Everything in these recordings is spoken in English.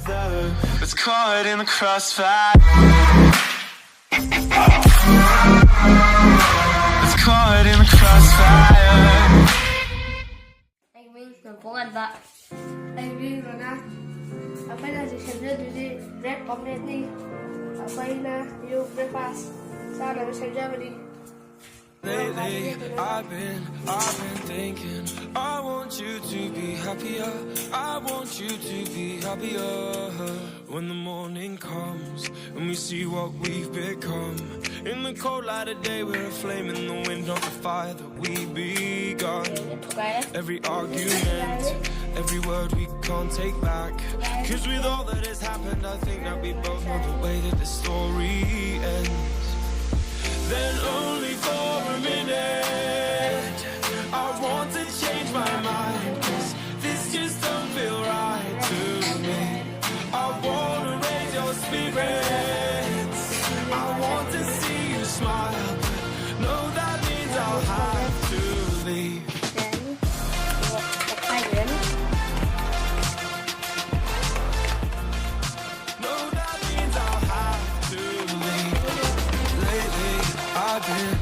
It's caught in the crossfire. It's caught in the crossfire. Anh Minh là phố gần vợ. Anh Minh rồi na. Anh phải là gì xem rất đi red omelette đi. Anh phải là you breakfast. Sao là xem ra đi. Lately, I've been thinking, I want you to be happier, I want you to be happier. When the morning comes, and we see what we've become. In the cold light of day, we're a flame in the wind of the fire that we begun. Every argument, every word we can't take back. Cause with all that has happened, I think that we both know the way that the story ends. Then only for a minute I want to change my mind, cause this just don't feel right to me. I wanna raise your spirits, I want to see you smile, but no, that means I'll have to leave. No, that means I'll have to leave. Lately I've been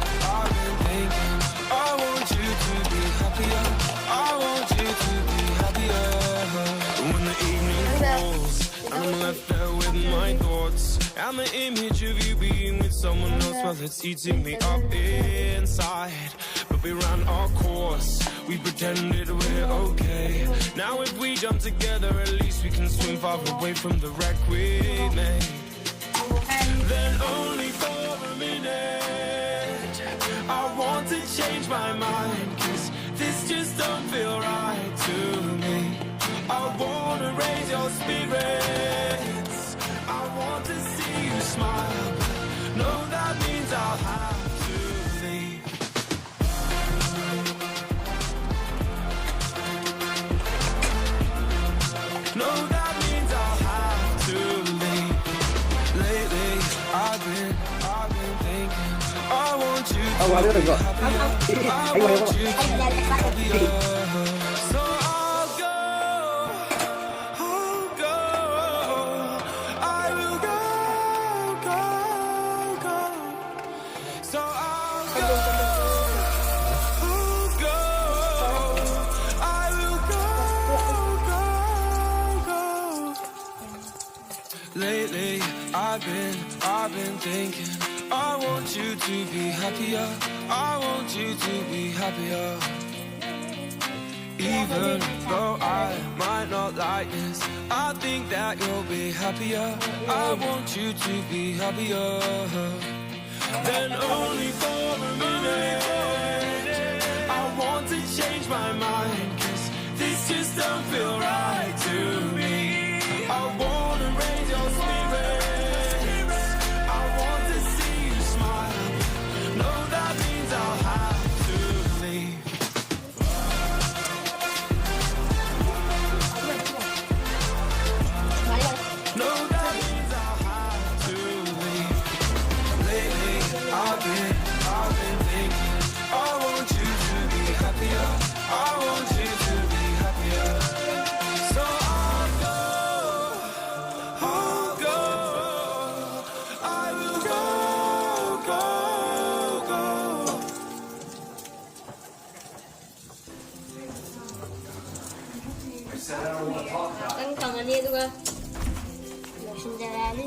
thinking, I want you to be happier, I want you to be happier. When the evening falls and I'm left there with my thoughts, and the image of you being with someone else, well, it's eating me up inside. But we ran our course, we pretended we're okay. Now if we jump together, at least we can swim far away from the wreck we made. Then only for a minute I want to change my mind, cause this just don't feel right to me. I wanna raise your spirits, I want to see you smile, but no, that means I'll have to leave. No, that means I'll have to leave. Lately, I've been thinking, I want you to be happier, I want you to be happier. So I'll go, I will go. So I'll go, I will go. Lately, I've been thinking, I want you to be happier, I want you to be happier. Even though I might not like this, I think that you'll be happier, I want you to be happier. Then only for a minute I want to change my mind, cause this just don't feel right to me. I wanna raise your spirits, I want to see you smile, no, that means I'll have to leave. No, that means I'll have to leave. Lately, I've been thinking, I want you to be happier, I want you to be happier. So I'll go, I will go. Anh cầm anh đi thôi cơ. Để xin ra ra đi.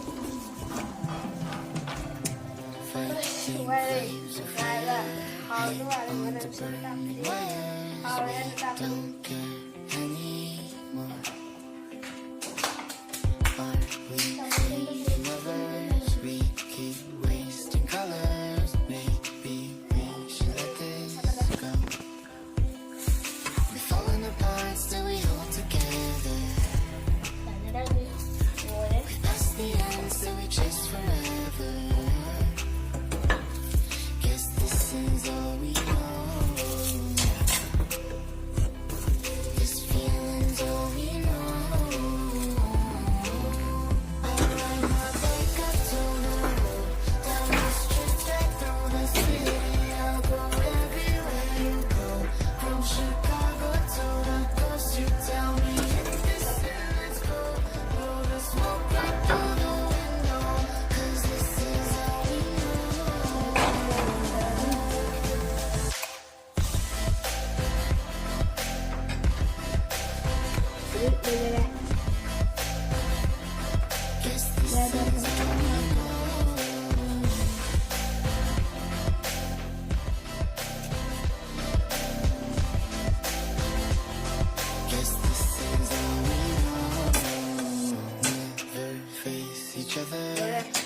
Quay đi. Đây là họ đúng là mình làm xin làm đi. Họ lên làm đi. đây. Đây, đây, Guess this is all we know. Never face each other.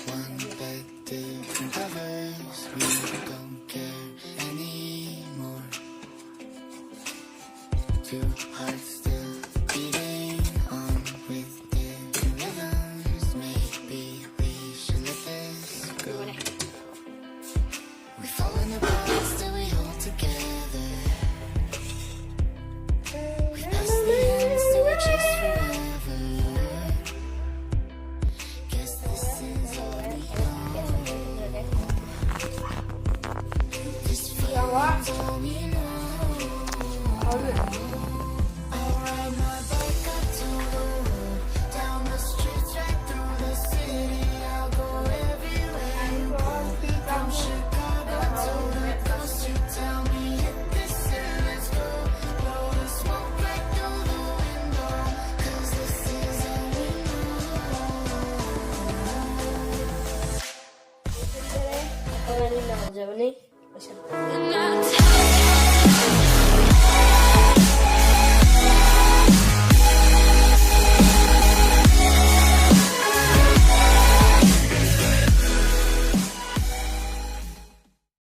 One bed, different covers. We don't care anymore. Two hearts still beating on with different rhythms. Maybe we should let this go. We fall in apart, still we hold together. We pass the ends till we're just forever. Guess this is all we know. This feeling's all we know. I'll ride my bike up to the road, down the streets, right through the city. I'll go everywhere you go. From Chicago to the coast, you tell me hit this and let's go. Blow the smoke right through the window, 'cause this is all we know. Ako na rin ako, Johnny.